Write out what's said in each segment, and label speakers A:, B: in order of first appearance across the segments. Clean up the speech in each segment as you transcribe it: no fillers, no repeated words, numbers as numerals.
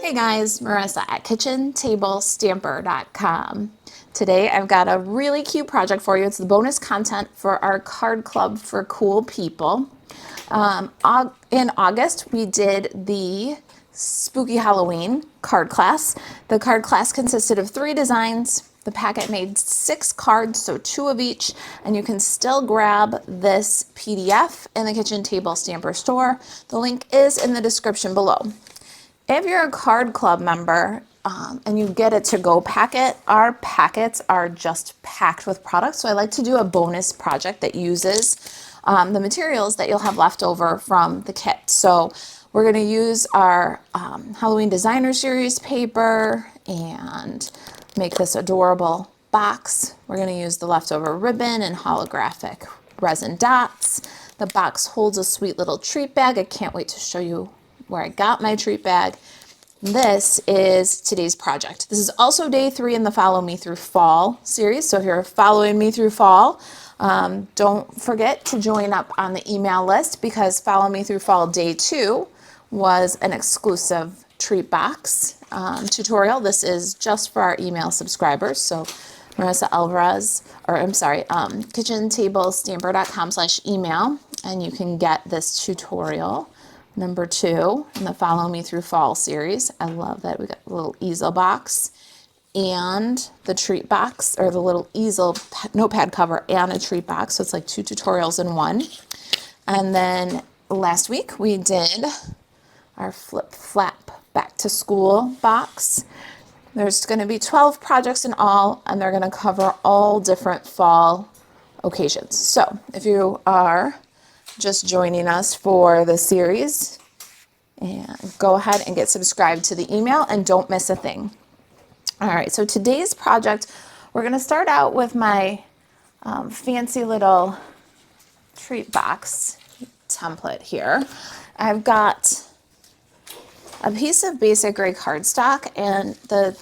A: Hey guys, Marissa at kitchentablestamper.com. Today I've got a really cute project for you. It's the bonus content for our card club for cool people. In August we did the Spooky Halloween card class. The card class consisted of 3 designs. The packet made 6 cards, so 2 of each, and you can still grab this PDF in the Kitchen Table Stamper store. The link is in the description below. If you're a card club member and you get a to-go packet, our packets are just packed with products. So I like to do a bonus project that uses the materials that you'll have left over from the kit. So we're going to use our Halloween Designer Series paper and make this adorable box. We're going to use the leftover ribbon and holographic resin dots. The box holds a sweet little treat bag. I can't wait to show you where I got my treat bag. This is today's project. This is also day 3 in the Follow Me Through Fall series. So if you're following me through fall, don't forget to join up on the email list, because Follow Me Through Fall day 2 was an exclusive treat box tutorial. This is just for our email subscribers. So Marissa Alvarez, or I'm sorry, kitchentablestamper.com/email, and you can get this tutorial number 2 in the Follow Me Through Fall series. I love that we got a little easel box and the treat box, or the little easel notepad cover and a treat box. So it's like 2 tutorials in one. And then last week we did our flip flap back to school box. There's going to be 12 projects in all, and they're going to cover all different fall occasions. So if you are just joining us for the series, and go ahead and get subscribed to the email and don't miss a thing. All right, so today's project, we're going to start out with my fancy little treat box template here. I've got a piece of basic gray cardstock, and the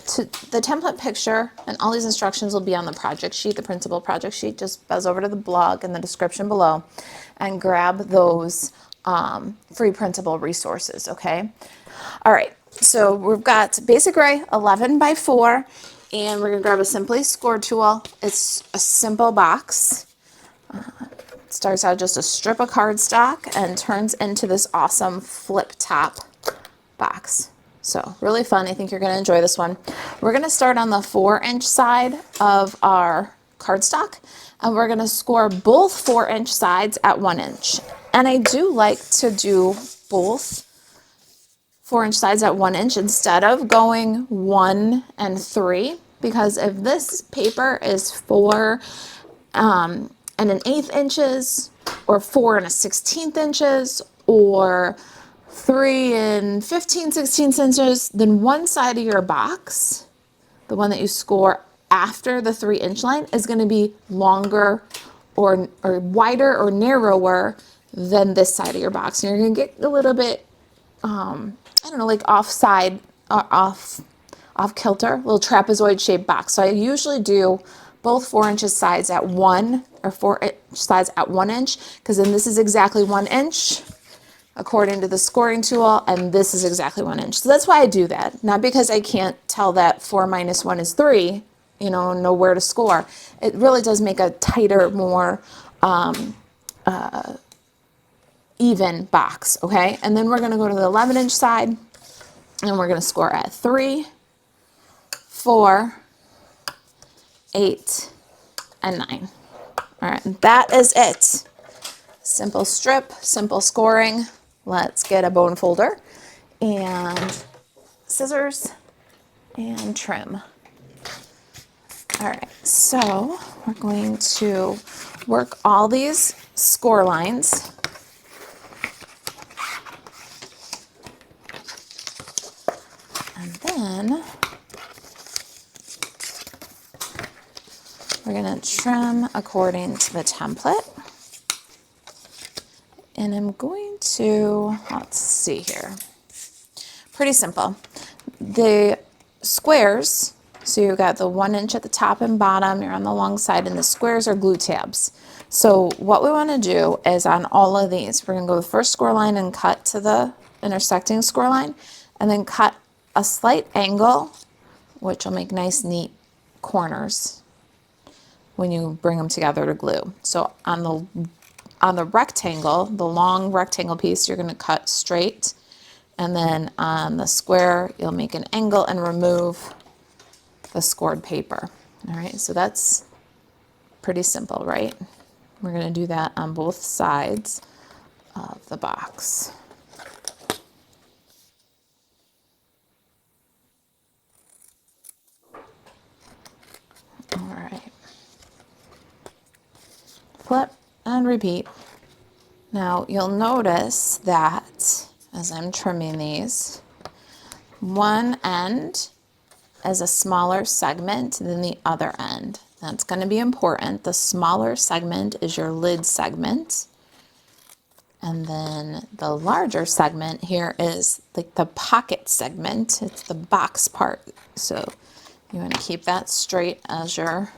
A: template picture and all these instructions will be on the project sheet, the principal project sheet. Just buzz over to the blog in the description below and grab those free printable resources, okay? All right, so we've got basic gray 11 by 4, and we're gonna grab a Simply Score tool. It's a simple box. Starts out just a strip of cardstock and turns into this awesome flip top box. So really fun. I think you're going to enjoy this one. We're going to start on the 4-inch side of our cardstock, and we're going to score both 4-inch sides at 1 inch. And I do like to do both 4-inch sides at 1 inch instead of going 1 and 3, because if this paper is 4 and an 1/8 inches, or 4 and a 1/16 inches, or 3 and 15/16 inches, then one side of your box, the one that you score after the 3-inch line, is going to be longer or wider or narrower than this side of your box. And you're going to get a little bit, I don't know, like off kilter, little trapezoid shaped box. So I usually do both 4-inch sides at 1, or 4-inch sides at 1 inch, because then this is exactly 1 inch according to the scoring tool, and this is exactly 1 inch. So that's why I do that. Not because I can't tell that 4 minus 1 is 3, know where to score. It really does make a tighter, more even box, okay? And then we're gonna go to the 11-inch side, and we're gonna score at 3, 4, 8, and 9. All right, that is it. Simple strip, simple scoring. Let's get a bone folder and scissors and trim. All right, so we're going to work all these score lines. And then we're going to trim according to the template. And I'm going to, let's see here, pretty simple. The squares, so you've got the 1 inch at the top and bottom, you're on the long side, and the squares are glue tabs. So what we want to do is on all of these, we're going to go the first score line and cut to the intersecting score line, and then cut a slight angle, which will make nice, neat corners when you bring them together to glue. So on the rectangle, the long rectangle piece, you're going to cut straight, and then on the square, you'll make an angle and remove the scored paper. All right, so that's pretty simple, right? We're going to do that on both sides of the box. All right. Flip and repeat. Now you'll notice that as I'm trimming these, one end is a smaller segment than the other end. That's going to be important. The smaller segment is your lid segment. And then the larger segment here is like the pocket segment. It's the box part. So you want to keep that straight as you're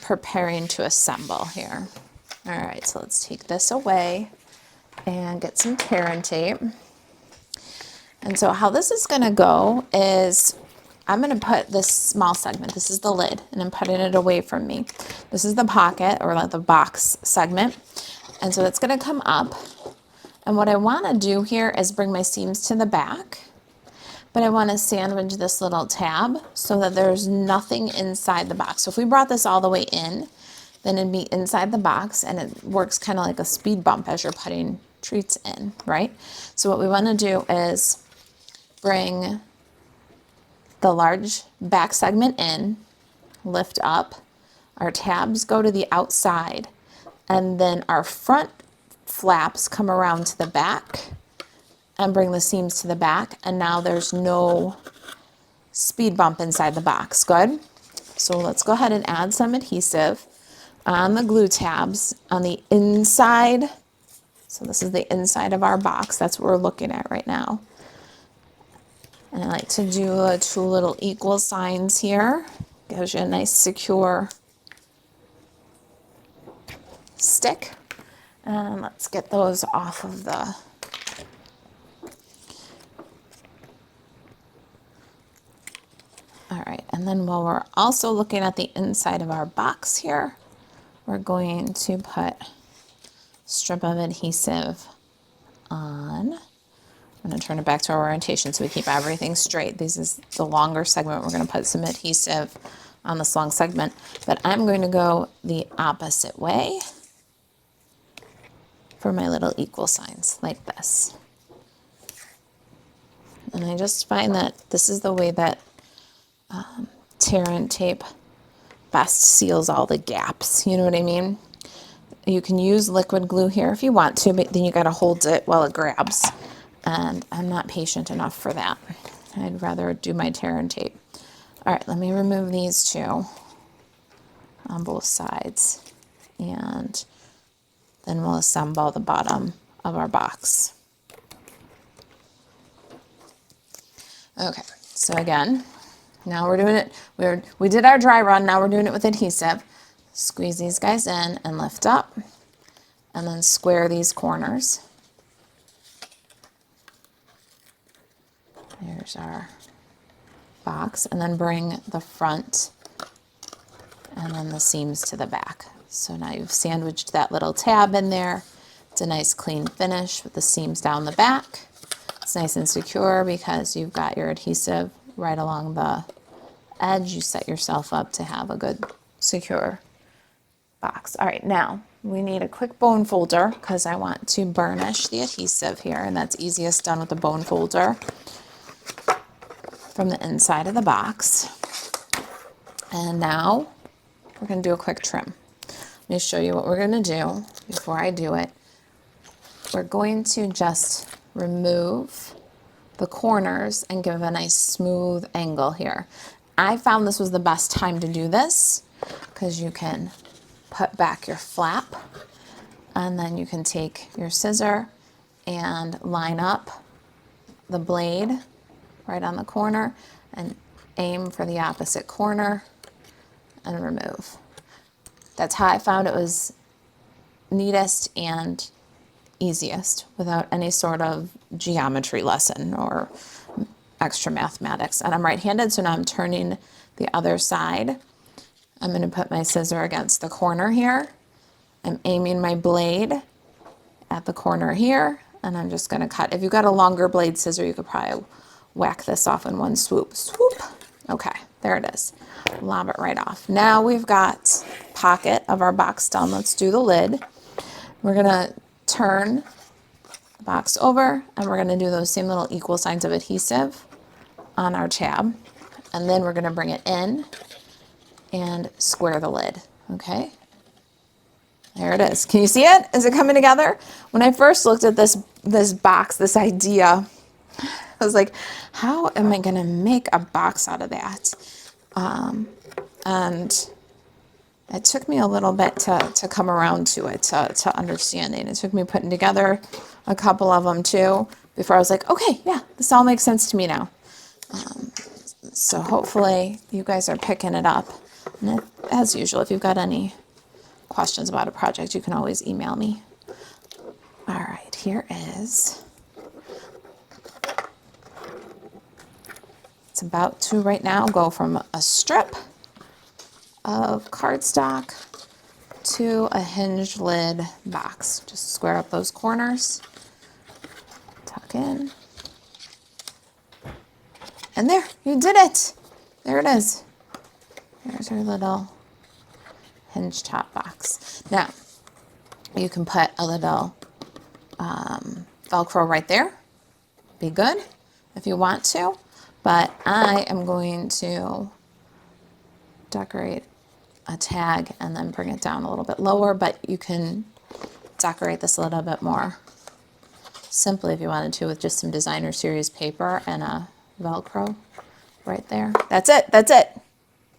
A: preparing to assemble here. All right, so let's take this away and get some tear and tape. And so how this is going to go is I'm going to put this small segment, this is the lid, and I'm putting it away from me. This is the pocket or like the box segment. And so it's going to come up. And what I want to do here is bring my seams to the back, but I want to sandwich this little tab so that there's nothing inside the box. So if we brought this all the way in, then it'd be inside the box, and it works kind of like a speed bump as you're putting treats in, right? So what we want to do is bring the large back segment in, lift up, our tabs go to the outside, and then our front flaps come around to the back and bring the seams to the back, and now there's no speed bump inside the box. Good? So let's go ahead and add some adhesive on the glue tabs on the inside. So this is the inside of our box. That's what we're looking at right now. And I like to do two little equal signs here. Gives you a nice secure stick. And let's get those off of the all right, and then while we're also looking at the inside of our box here, we're going to put a strip of adhesive on. I'm going to turn it back to our orientation so we keep everything straight. This is the longer segment. We're going to put some adhesive on this long segment, but I'm going to go the opposite way for my little equal signs like this. And I just find that this is the way that tear and tape best seals all the gaps. You know what I mean? You can use liquid glue here if you want to, but then you got to hold it while it grabs. And I'm not patient enough for that. I'd rather do my tear and tape. All right, let me remove these two on both sides. And then we'll assemble the bottom of our box. Okay, so again, now we're doing it, we did our dry run, now we're doing it with adhesive. Squeeze these guys in and lift up, and then square these corners. There's our box, and then bring the front and then the seams to the back. So now you've sandwiched that little tab in there. It's a nice clean finish with the seams down the back. It's nice and secure because you've got your adhesive right along the edge. You set yourself up to have a good secure box. All right, now we need a quick bone folder because I want to burnish the adhesive here, and that's easiest done with the bone folder from the inside of the box. And now we're going to do a quick trim. Let me show you what we're going to do before I do it. We're going to just remove the corners and give a nice smooth angle here. I found this was the best time to do this because you can put back your flap, and then you can take your scissor and line up the blade right on the corner and aim for the opposite corner and remove. That's how I found it was neatest and easiest without any sort of geometry lesson or extra mathematics. And I'm right-handed, so now I'm turning the other side. I'm going to put my scissor against the corner here. I'm aiming my blade at the corner here, and I'm just going to cut. If you've got a longer blade scissor, you could probably whack this off in one swoop. Swoop. Okay, there it is. Lob it right off. Now we've got pocket of our box done. Let's do the lid. We're going to turn the box over, and we're going to do those same little equal signs of adhesive on our tab. And then we're going to bring it in and square the lid. Okay. There it is. Can you see it? Is it coming together? When I first looked at this box, this idea, I was like, how am I going to make a box out of that? And it took me a little bit to come around to it, to understanding. It took me putting together a couple of them too, before I was like, okay, yeah, this all makes sense to me now. So hopefully you guys are picking it up. And as usual, if you've got any questions about a project, you can always email me. All right, here is. It's about to right now go from a strip of cardstock to a hinged lid box. Just square up those corners, tuck in, and there, you did it. There it is. There's our little hinge top box. Now, you can put a little Velcro right there. Be good if you want to, but I am going to decorate a tag and then bring it down a little bit lower, but you can decorate this a little bit more simply if you wanted to with just some designer series paper and a Velcro right there. That's it. That's it.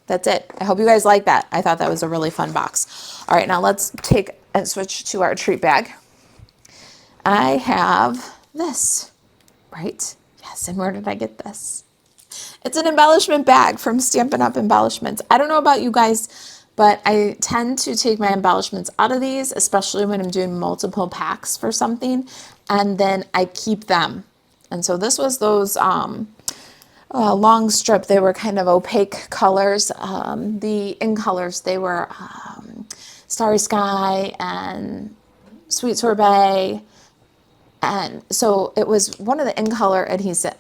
A: That's it. I hope you guys like that. I thought that was a really fun box. All right, now let's take and switch to our treat bag. I have this, right? Yes, and where did I get this? It's an embellishment bag from Stampin' Up! Embellishments. I don't know about you guys, but I tend to take my embellishments out of these, especially when I'm doing multiple packs for something, and then I keep them. And so this was those long strip. They were kind of opaque colors. The in colors, they were Starry Sky and Sweet Sorbet. And so it was one of the in color adhesive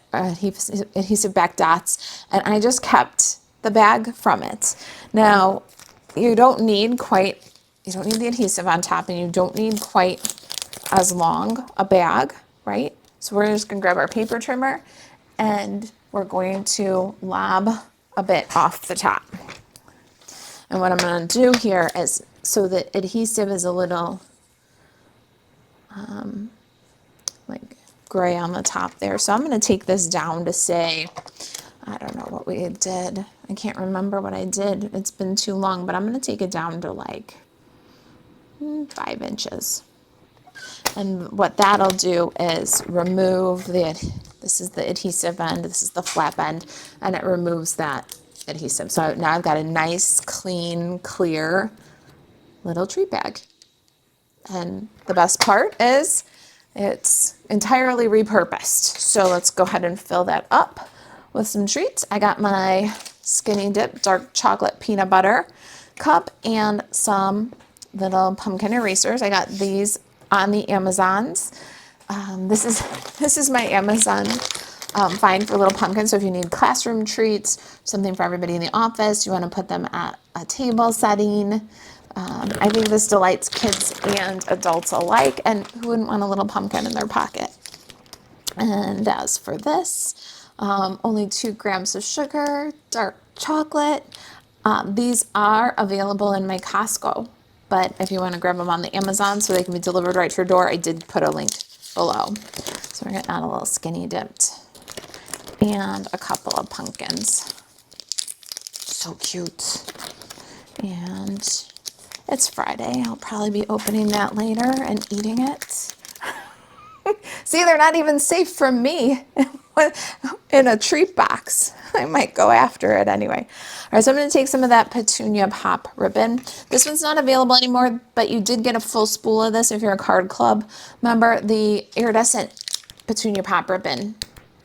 A: back dots, and I just kept the bag from it. Now, you don't need the adhesive on top, and you don't need quite as long a bag, right? So we're just gonna grab our paper trimmer, and we're going to lob a bit off the top. And what I'm gonna do here is, so the adhesive is a little like gray on the top there. So I'm going to take this down to say, I don't know what we did. I can't remember what I did. It's been too long, but I'm going to take it down to like 5 inches. And what that'll do is remove this is the adhesive end, this is the flap end, and it removes that adhesive. So now I've got a nice, clean, clear little treat bag. And the best part is it's entirely repurposed. So let's go ahead and fill that up with some treats. I got my Skinny Dip dark chocolate peanut butter cup and some little pumpkin erasers. I got these on the Amazons. This is my Amazon find for little pumpkins. So if you need classroom treats, something for everybody in the office, you want to put them at a table setting. I think this delights kids and adults alike, and who wouldn't want a little pumpkin in their pocket? And as for this, only 2 grams of sugar, dark chocolate. These are available in my Costco, but if you want to grab them on the Amazon so they can be delivered right to your door, I did put a link below. So we're going to add a little Skinny Dipped and a couple of pumpkins. So cute. And it's Friday. I'll probably be opening that later and eating it. See, they're not even safe from me in a treat box. I might go after it anyway. All right, so I'm going to take some of that Petunia Pop ribbon. This one's not available anymore, but you did get a full spool of this if you're a card club member. The iridescent Petunia Pop ribbon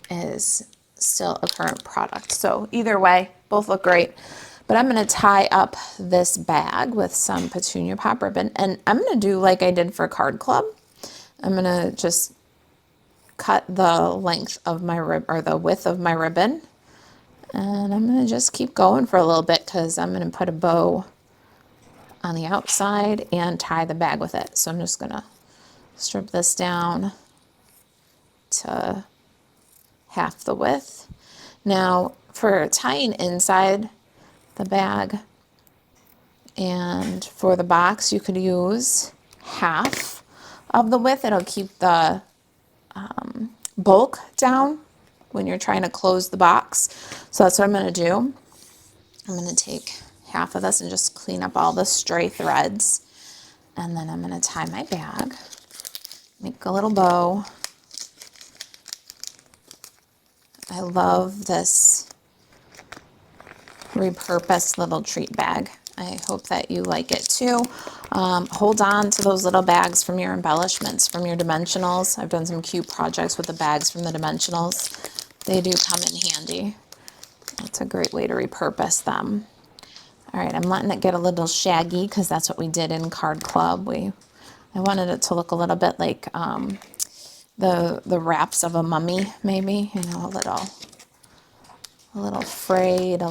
A: is still a current product. So either way, both look great. But I'm gonna tie up this bag with some petunia pop ribbon, and I'm gonna do like I did for Card Club. I'm gonna just cut the length of my or the width of my ribbon, and I'm gonna just keep going for a little bit because I'm gonna put a bow on the outside and tie the bag with it. So I'm just gonna strip this down to half the width. Now for tying inside the bag and for the box, you could use half of the width. It'll keep the bulk down when you're trying to close the box. So that's what I'm going to do. I'm going to take half of this and just clean up all the stray threads. And then I'm going to tie my bag, make a little bow. I love this repurposed little treat bag. I hope that you like it too. Hold on to those little bags from your embellishments, from your dimensionals. I've done some cute projects with the bags from the dimensionals. They do come in handy. That's a great way to repurpose them. All right, I'm letting it get a little shaggy because that's what we did in Card Club. I wanted it to look a little bit like the wraps of a mummy, maybe, you know, a little frayed,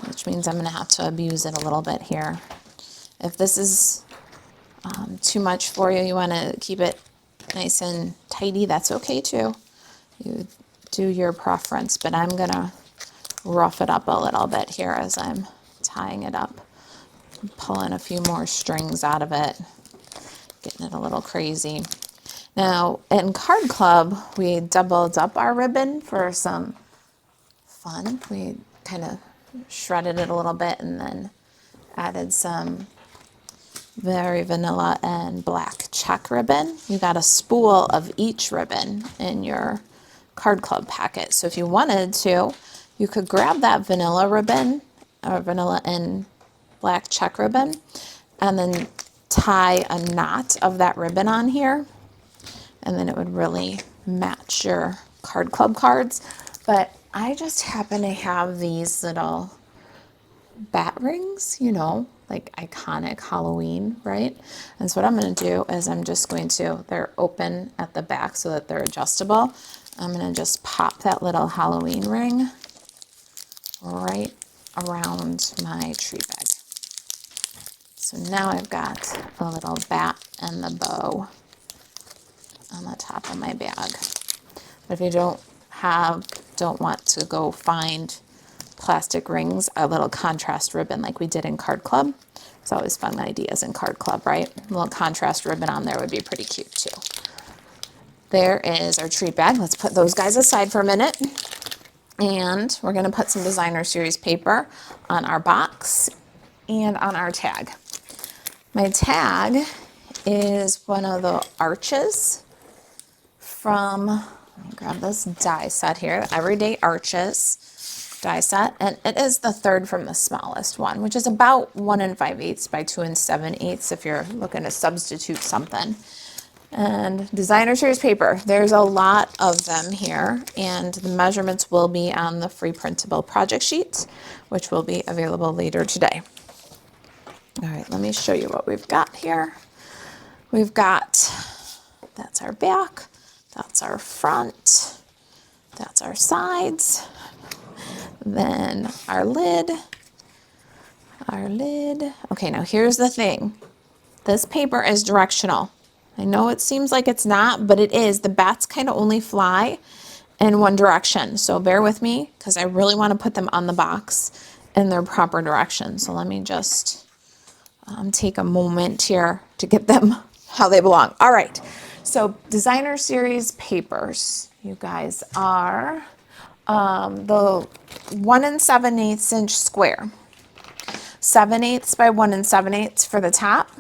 A: which means I'm going to have to abuse it a little bit here. If this is too much for you, you want to keep it nice and tidy, that's okay too. You do your preference, but I'm going to rough it up a little bit here as I'm tying it up. Pulling a few more strings out of it, getting it a little crazy. Now, in Card Club, we doubled up our ribbon for some fun. We kind of shredded it a little bit and then added some very vanilla and black check ribbon. You got a spool of each ribbon in your Card Club packet. So if you wanted to, you could grab that vanilla ribbon, or vanilla and black check ribbon, and then tie a knot of that ribbon on here, and then it would really match your Card Club cards. But I just happen to have these little bat rings, you know, like iconic Halloween, right? And so what I'm going to do is they're open at the back so that they're adjustable. I'm going to just pop that little Halloween ring right around my tree bag. So now I've got a little bat and the bow on the top of my bag. But if you don't want to go find plastic rings, a little contrast ribbon like we did in Card Club. It's always fun ideas in Card Club, right? A little contrast ribbon on there would be pretty cute too. There is our treat bag. Let's put those guys aside for a minute. And we're going to put some designer series paper on our box and on our tag. My tag is one of the arches from, let me grab this die set here, Everyday Arches die set, and it is the third from the smallest one, which is about 1 5/8 by 2 7/8 if you're looking to substitute something. And designer series paper, there's a lot of them here, and the measurements will be on the free printable project sheets, which will be available later today. All right, let me show you what we've got here. We've got, that's our back, that's our front, that's our sides, then our lid. Okay, now here's the thing. This paper is directional. I know it seems like it's not, but it is. The bats kind of only fly in one direction. So bear with me because I really want to put them on the box in their proper direction. So let me just take a moment here to get them how they belong. All right. So designer series papers, you guys, are the 1 7/8 inch square. 7/8 by 1 7/8 for the top.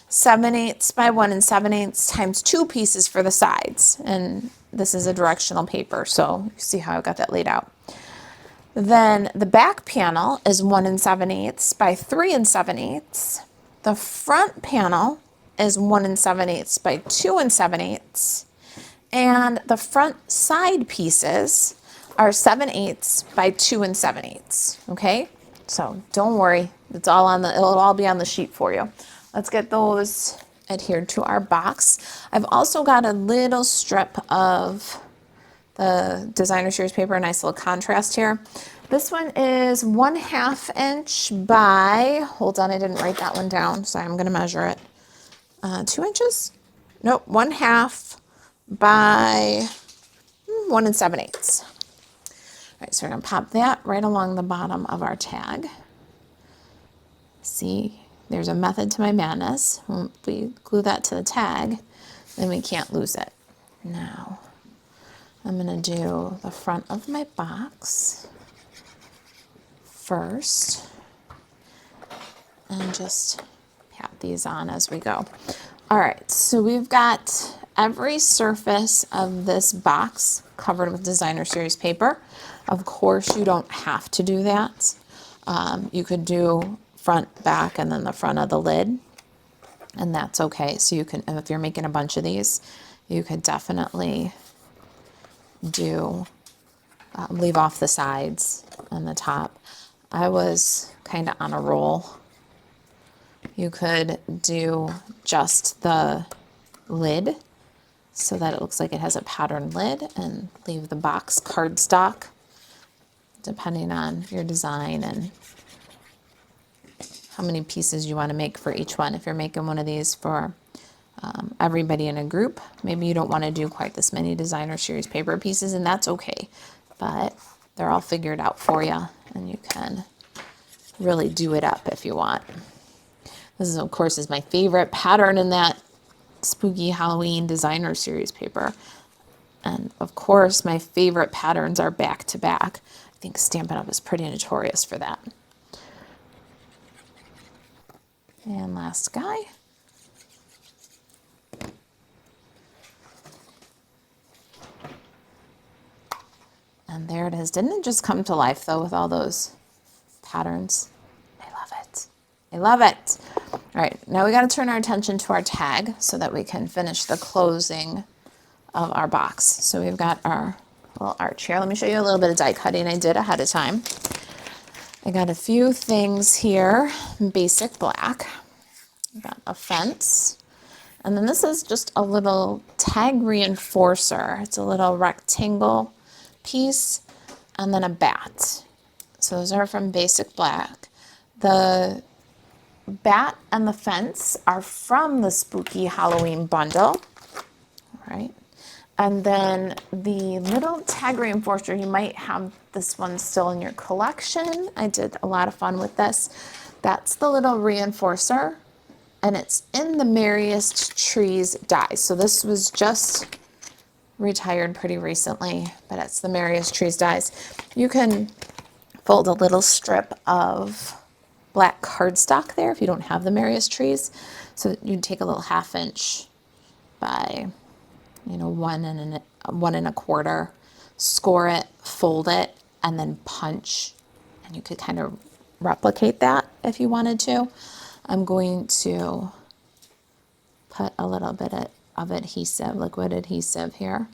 A: 7/8 by 1 7/8 times 2 pieces for the sides. And this is a directional paper, so you see how I got that laid out. Then the back panel is 1 7/8 by 3 7/8. The front panel is 1 7/8 by 2 7/8. And the front side pieces are 7/8 by 2 7/8, okay? So don't worry, it's all on the, it'll all be on the sheet for you. Let's get those adhered to our box. I've also got a little strip of the designer series paper, a nice little contrast here. This one is 1/2 inch by, hold on, I didn't write that one down, so I'm gonna measure it. 2 inches? Nope, 1/2 by 1 7/8. All right, so we're gonna pop that right along the bottom of our tag. See, there's a method to my madness. If we glue that to the tag, then we can't lose it. Now, I'm gonna do the front of my box first and just pat these on as we go. All right, so we've got every surface of this box covered with designer series paper. Of course, you don't have to do that. You could do front, back, and then the front of the lid, and that's okay. So you can, if you're making a bunch of these, you could definitely do, leave off the sides and the top. I was kind of on a roll. You could do just the lid so that it looks like it has a patterned lid and leave the box cardstock, depending on your design and how many pieces you want to make for each one. If you're making one of these for everybody in a group, maybe you don't want to do quite this many designer series paper pieces, and that's okay, but they're all figured out for you and you can really do it up if you want. This is, of course, is my favorite pattern in that spooky Halloween designer series paper. And of course, my favorite patterns are back to back. I think Stampin' Up! Is pretty notorious for that. And last guy. And there it is. Didn't it just come to life though with all those patterns? I love it. I love it. All right, now we got to turn our attention to our tag so that we can finish the closing of our box. So we've got our little arch here. Let me show you a little bit of die cutting I did ahead of time. I got a few things here, basic black. I got a fence. And then this is just a little tag reinforcer. It's a little rectangle piece and then a bat. So those are from Basic Black. The bat and the fence are from the Spooky Halloween bundle. All right. And then the little tag reinforcer, you might have this one still in your collection. I did a lot of fun with this. That's the little reinforcer, and it's in the Merriest Trees dies. So this was just retired pretty recently, but it's the Merriest Trees dies. You can fold a little strip of black cardstock there if you don't have the Merriest Trees. So you'd take a little 1/2 inch by, 1 1/4, score it, fold it, and then punch. And you could kind of replicate that if you wanted to. I'm going to put a little bit of adhesive, liquid adhesive here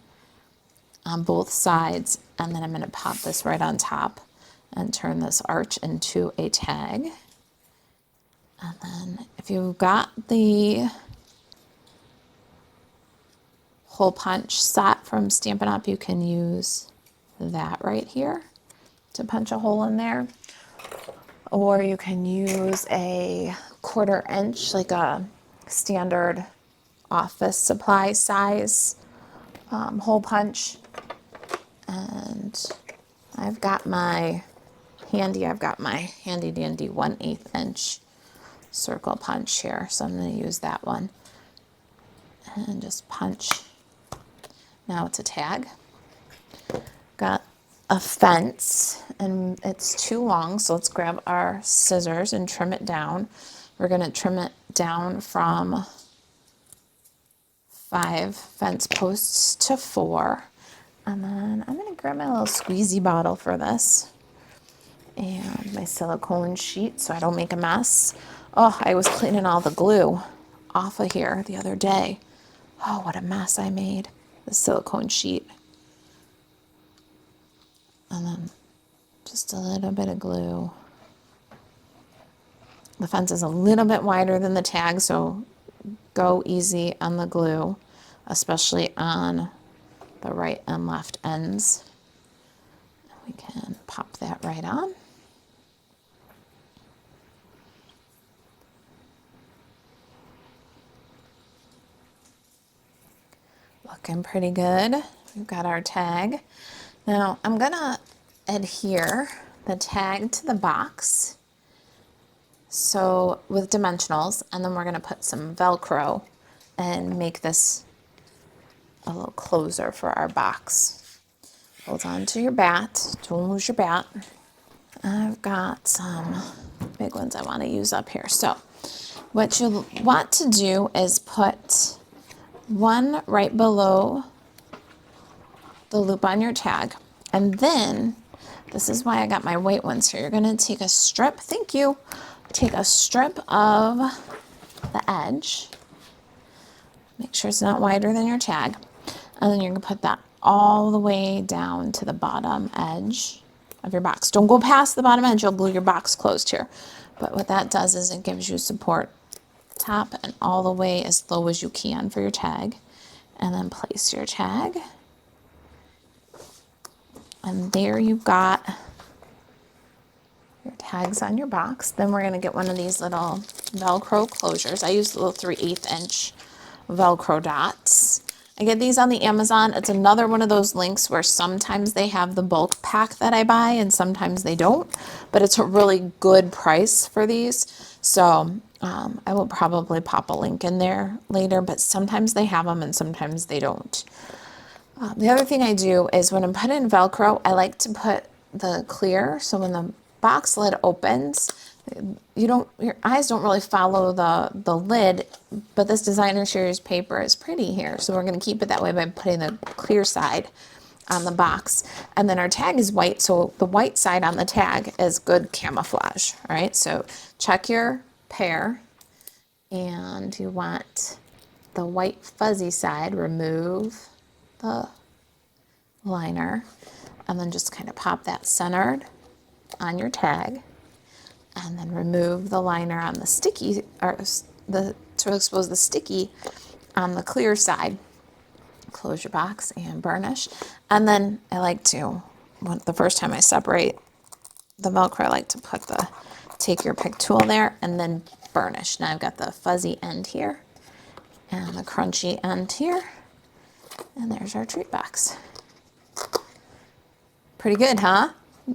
A: on both sides, and then I'm going to pop this right on top and turn this arch into a tag. And then if you've got the hole punch set from Stampin' Up, you can use that right here to punch a hole in there. Or you can use a 1/4 inch, like a standard office supply size hole punch. And I've got my handy dandy 1/8 inch circle punch here. So I'm going to use that one and just punch. Now it's a tag. Got a fence and it's too long, so let's grab our scissors and trim it down. We're going to trim it down from 5 fence posts to 4. And then I'm going to grab my little squeezy bottle for this and my silicone sheet so I don't make a mess. Oh, I was cleaning all the glue off of here the other day. Oh, what a mess I made. the silicone sheet. And then just a little bit of glue. The fence is a little bit wider than the tag, so go easy on the glue, especially on the right and left ends. We can pop that right on. Looking pretty good. We've got our tag. Now I'm gonna adhere the tag to the box, so with dimensionals, and then we're gonna put some Velcro and make this a little closer for our box. Hold on to your bat, don't lose your bat. I've got some big ones I want to use up here. So what you want to do is put one right below the loop on your tag, and then this is why I got my white ones here. You're going to take a strip, thank you, take a strip of the edge, make sure it's not wider than your tag, and then you're going to put that all the way down to the bottom edge of your box. Don't go past the bottom edge, you'll glue your box closed here. But what that does is it gives you support top and all the way as low as you can for your tag. And then place your tag. And there you've got your tags on your box. Then we're going to get one of these little Velcro closures. I use little 3/8 inch Velcro dots. I get these on the Amazon. It's another one of those links where sometimes they have the bulk pack that I buy and sometimes they don't, but it's a really good price for these. So I will probably pop a link in there later, but sometimes they have them and sometimes they don't. The other thing I do is when I'm putting Velcro, I like to put the clear, so when the box lid opens, your eyes don't really follow the lid, but this designer series paper is pretty here, so we're going to keep it that way by putting the clear side on the box. And then our tag is white, so the white side on the tag is good camouflage. All right, so check your pair, and you want the white fuzzy side, remove the liner, and then just kind of pop that centered on your tag, and then remove the liner on the sticky, or to expose the sticky on the clear side. Close your box and burnish. And then I like to, the first time I separate the Velcro, I like to take your pick tool there and then burnish. Now I've got the fuzzy end here and the crunchy end here, and there's our treat box. Pretty good, huh?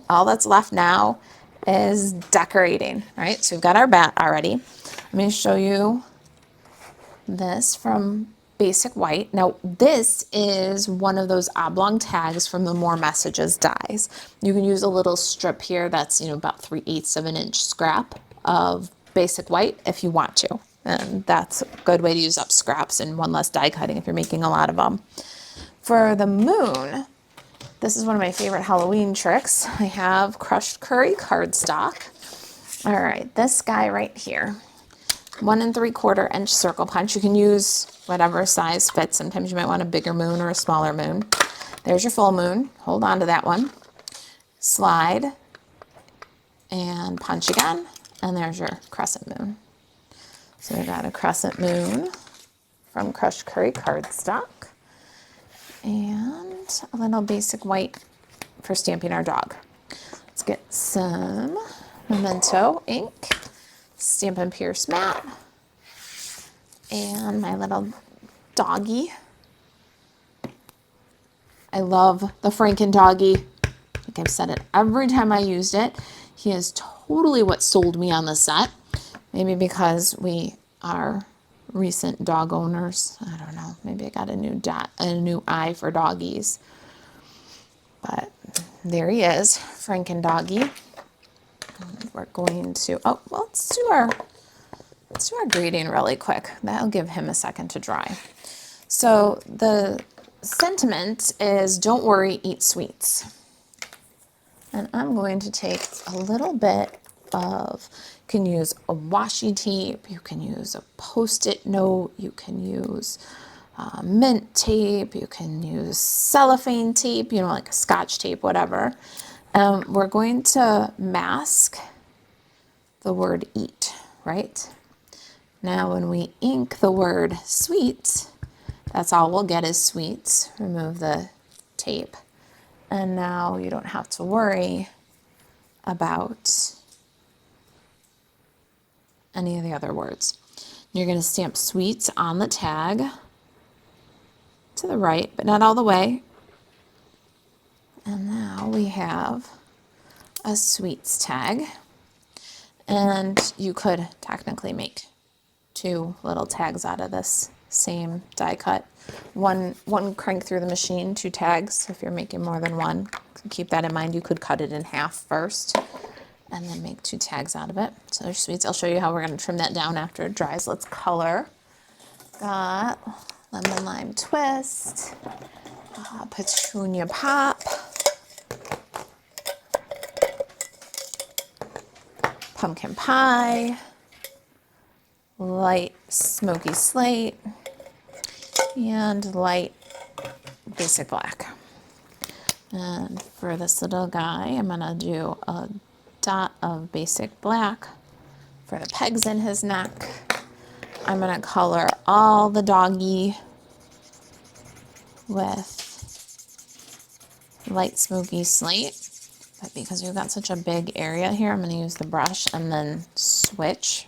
A: All that's left now is decorating. All right, so we've got our bat already. Let me show you this from Basic White. Now this is one of those oblong tags from the More Messages dies. You can use a little strip here that's, about 3/8 of an inch scrap of Basic White if you want to. And that's a good way to use up scraps and one less die cutting if you're making a lot of them. For the moon, this is one of my favorite Halloween tricks. I have crushed curry cardstock. All right, this guy right here, 1 3/4 inch circle punch. You can use whatever size fits. Sometimes you might want a bigger moon or a smaller moon. There's your full moon. Hold on to that one. Slide and punch again. And there's your crescent moon. So we got a crescent moon from crushed curry cardstock. And a little Basic White for stamping our dog. Let's get some Memento ink, Stampin' Pierce matte, and my little doggy. I love the Franken doggy. I think I've said it every time I used it. He is totally what sold me on the set. Maybe because we are recent dog owners. I don't know. Maybe I got a new eye for doggies. But there he is, Franken doggy. We're going to, let's do our grading really quick. That'll give him a second to dry. So the sentiment is, don't worry, eat sweets. And I'm going to take a little bit of, you can use a washi tape, you can use a Post-it note, you can use mint tape, you can use cellophane tape, you know, like a scotch tape, whatever. We're going to mask the word eat, right? Now when we ink the word sweet, that's all we'll get is sweets. Remove the tape. And now you don't have to worry about any of the other words. You're going to stamp sweets on the tag to the right, but not all the way. And now we have a sweets tag. And you could technically make two little tags out of this same die cut. One crank through the machine, two tags if you're making more than one. Keep that in mind. You could cut it in half first and then make two tags out of it. So there's sweets. I'll show you how we're going to trim that down after it dries. Let's color. Got lemon lime twist, petunia pop, pumpkin pie, light smoky slate, and light basic black. And for this little guy, I'm gonna do a dot of basic black for the pegs in his neck. I'm gonna color all the doggy with light smoky slate. But because we've got such a big area here, I'm gonna use the brush and then switch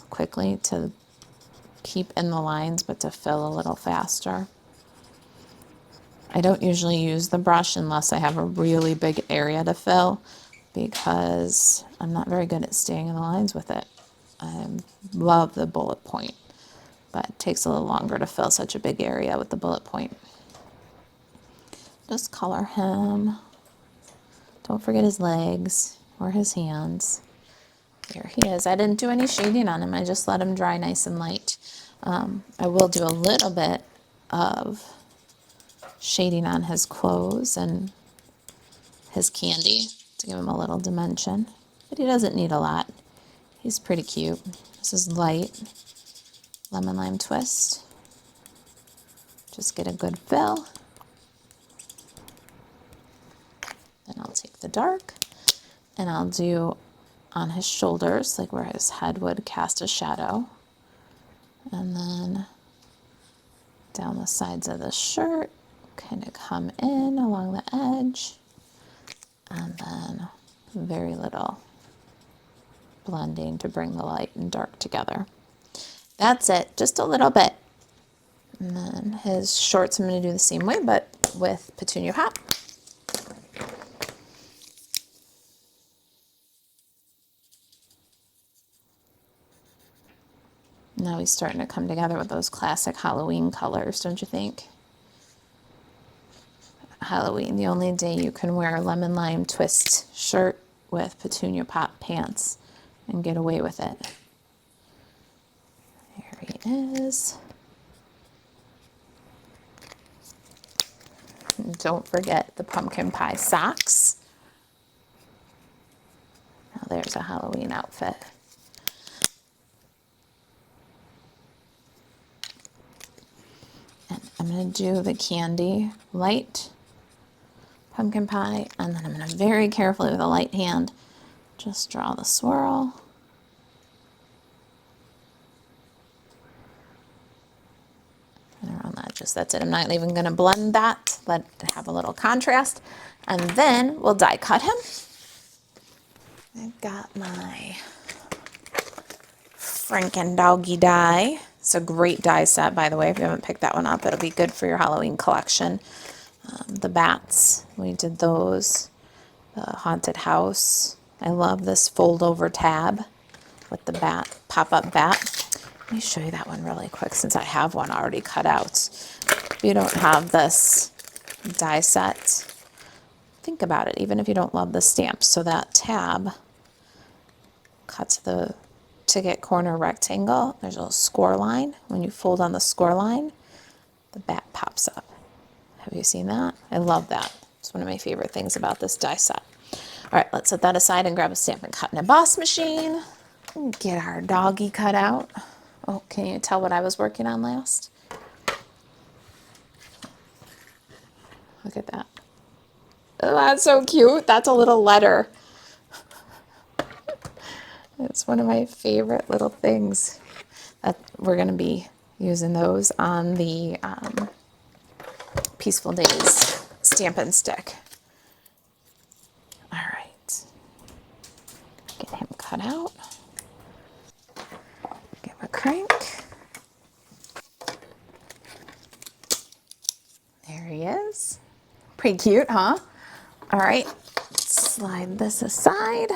A: quickly to keep in the lines, but to fill a little faster. I don't usually use the brush unless I have a really big area to fill because I'm not very good at staying in the lines with it. I love the bullet point, but it takes a little longer to fill such a big area with the bullet point. Just color him. Don't forget his legs or his hands. Here he is. I didn't do any shading on him. I just let him dry nice and light. I will do a little bit of shading on his clothes and his candy to give him a little dimension, but he doesn't need a lot. He's pretty cute. This is light lemon lime twist. Just get a good fill. Then I'll take the dark and I'll do on his shoulders, like where his head would cast a shadow. And then down the sides of the shirt, kind of come in along the edge. And then very little blending to bring the light and dark together. That's it, just a little bit. And then his shorts I'm going to do the same way, but with petunia pop. Now he's starting to come together with those classic Halloween colors, don't you think? Halloween, the only day you can wear a lemon lime twist shirt with petunia pop pants and get away with it. There he is. And don't forget the pumpkin pie socks. Now there's a Halloween outfit. And I'm going to do the candy light pumpkin pie, and then I'm going to very carefully with a light hand just draw the swirl. And around that, just that's it. I'm not even going to blend that, let it have a little contrast, and then we'll die cut him. I've got my Franken Doggy die. It's a great die set, by the way. If you haven't picked that one up, it'll be good for your Halloween collection. The bats, we did those. The haunted house. I love this fold over tab with the bat, pop-up bat. Let me show you that one really quick since I have one already cut out. If you don't have this die set, think about it, even if you don't love the stamps. So that tab cuts the ticket corner rectangle. There's a score line. When you fold on the score line, the bat pops up. Have you seen that? I love that. It's one of my favorite things about this die set. All right, let's set that aside and grab a Stampin' Cut and Emboss machine. Get our doggy cut out. Oh, can you tell what I was working on last? Look at that. Oh, that's so cute. That's a little letter. It's one of my favorite little things. That we're going to be using those on the Peaceful Days Stampin' Stick. All right. Get him cut out. Give him a crank. There he is. Pretty cute, huh? All right. Slide this aside.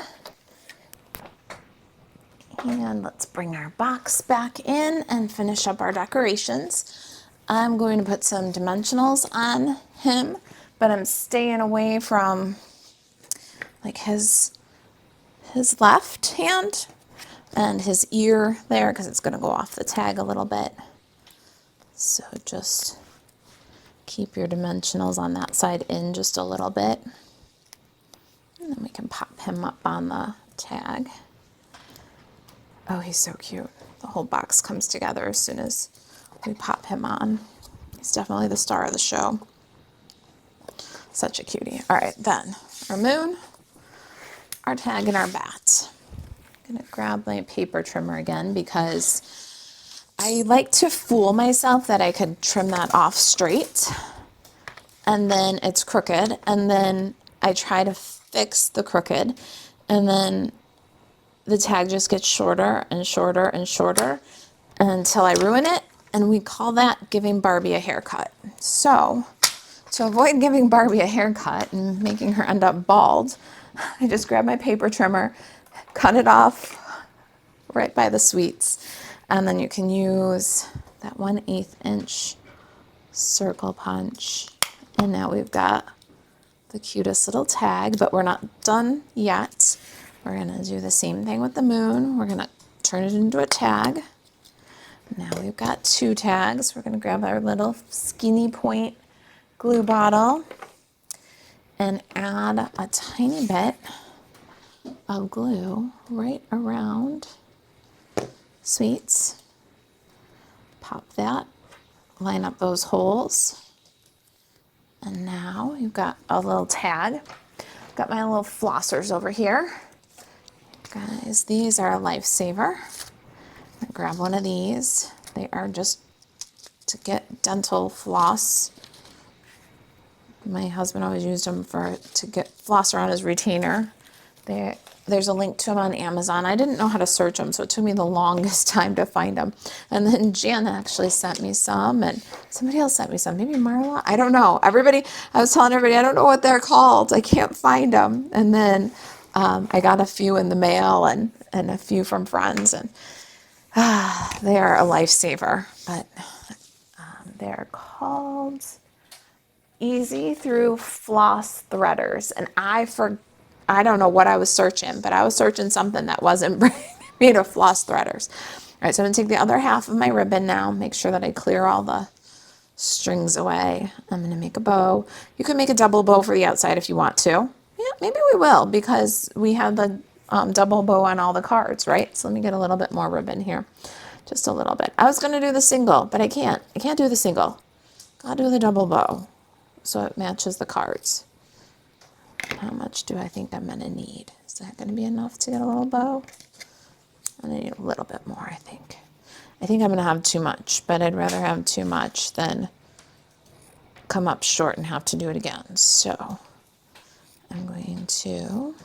A: And let's bring our box back in and finish up our decorations. I'm going to put some dimensionals on him, but I'm staying away from like his left hand and his ear there because it's going to go off the tag a little bit. So just keep your dimensionals on that side in just a little bit. And then we can pop him up on the tag. Oh, he's so cute. The whole box comes together as soon as we pop him on. He's definitely the star of the show. Such a cutie. All right, then our moon, our tag, and our bat. I'm gonna grab my paper trimmer again because I like to fool myself that I could trim that off straight and then it's crooked, and then I try to fix the crooked, and then the tag just gets shorter and shorter and shorter until I ruin it, and we call that giving Barbie a haircut. So to avoid giving Barbie a haircut and making her end up bald, I just grab my paper trimmer, cut it off right by the sweets, and then you can use that 1/8 inch circle punch. And now we've got the cutest little tag, but we're not done yet. We're gonna do the same thing with the moon. We're gonna turn it into a tag. Now we've got 2 tags. We're gonna grab our little skinny point glue bottle and add a tiny bit of glue right around sweets. Pop that, line up those holes. And now you've got a little tag. Got my little flossers over here. Guys, these are a lifesaver. Grab one of these. They are just to get dental floss. My husband always used them to get floss around his retainer. There's a link to them on Amazon. I didn't know how to search them, so it took me the longest time to find them. And then Jan actually sent me some, and somebody else sent me some. Maybe Marla? I don't know. I was telling everybody, I don't know what they're called. I can't find them. And then I got a few in the mail and a few from friends, and they are a lifesaver. But they're called Easy Through Floss Threaders. And I don't know what I was searching, but I was searching something that wasn't bringing me to floss threaders. All right, so I'm gonna take the other half of my ribbon now, make sure that I clear all the strings away. I'm gonna make a bow. You can make a double bow for the outside if you want to. Yeah, maybe we will, because we have the double bow on all the cards, right? So let me get a little bit more ribbon here. Just a little bit. I was gonna do the single, but I can't do the single. Gotta do the double bow so it matches the cards. How much do I think I'm gonna need? Is that gonna be enough to get a little bow? I need a little bit more, I think. I think I'm gonna have too much, but I'd rather have too much than come up short and have to do it again. So I'm going to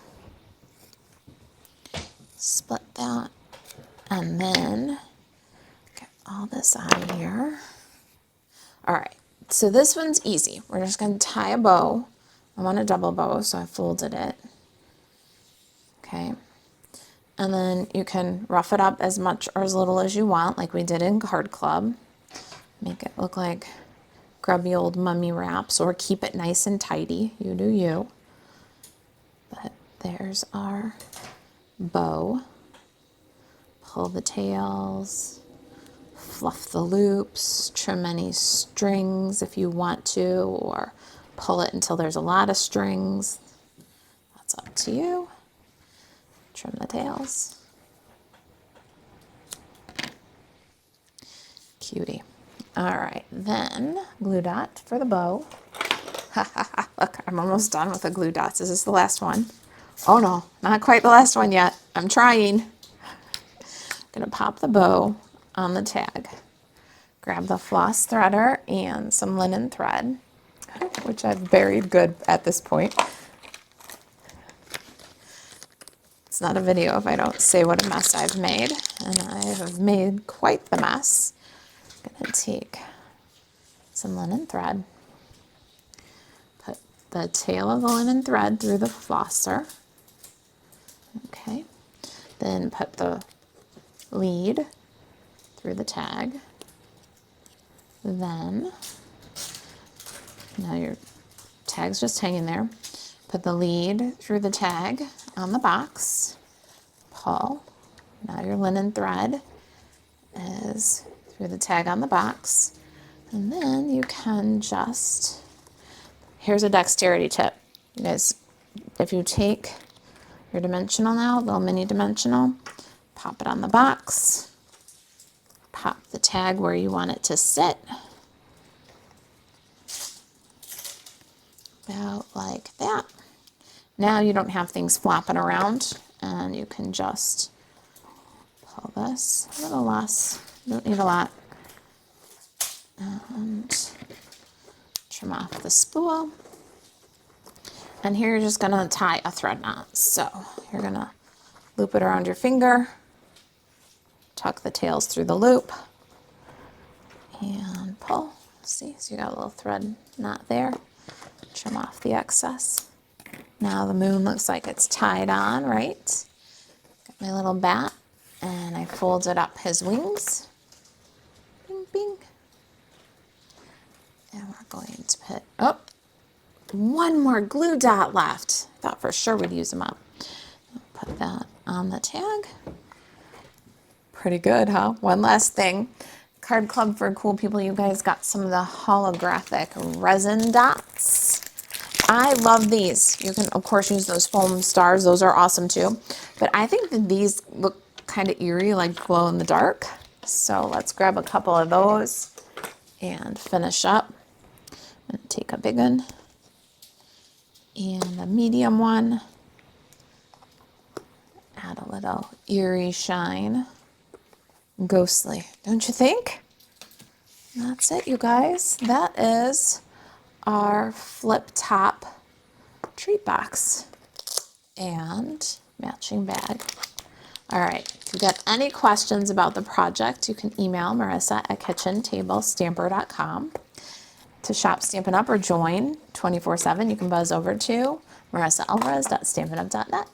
A: split that and then get all this out of here. All right, so this one's easy. We're just gonna tie a bow. I want a double bow, so I folded it. Okay. And then you can rough it up as much or as little as you want, like we did in Card Club. Make it look like grubby old mummy wraps, or keep it nice and tidy. You do you. But there's our bow. Pull the tails, fluff the loops, trim any strings if you want to, or pull it until there's a lot of strings. That's up to you. Trim the tails. Cutie. All right, then glue dot for the bow. Look, I'm almost done with the glue dots. Is this the last one? Oh no, not quite the last one yet. I'm trying. Gonna pop the bow on the tag. Grab the floss threader and some linen thread, which I've buried good at this point. It's not a video if I don't say what a mess I've made, and I have made quite the mess. I'm gonna take some linen thread, put the tail of the linen thread through the flosser. Okay, then put the lead through the tag. Then, now your tag's just hanging there. Put the lead through the tag on the box. Pull. Now your linen thread is through the tag on the box. And then you can just, here's a dexterity tip. You guys, if you take your dimensional now, little mini dimensional, pop it on the box, pop the tag where you want it to sit, about like that. Now you don't have things flopping around, and you can just pull this a little less. You don't need a lot. And trim off the spool. And here you're just gonna tie a thread knot. So you're gonna loop it around your finger, tuck the tails through the loop, and pull. See, so you got a little thread knot there. Trim off the excess. Now the moon looks like it's tied on, right? Got my little bat, and I folded up his wings. Bing, bing. And we're going to put, oh, one more glue dot left. Thought for sure we'd use them up. Put that on the tag. Pretty good, huh? One last thing. Card Club for Cool People, you guys got some of the holographic resin dots. I love these. You can, of course, use those foam stars. Those are awesome too. But I think that these look kind of eerie, like glow in the dark. So let's grab a couple of those and finish up. I'm going to take a big one and a medium one. Add a little eerie shine. Ghostly, don't you think? That's it, you guys. That is our flip top treat box and matching bag. All right, if you've got any questions about the project, you can email Marissa at kitchentablestamper.com. To shop Stampin' Up! Or join 24/7, you can buzz over to marissaAlvarez.stampin'up.net.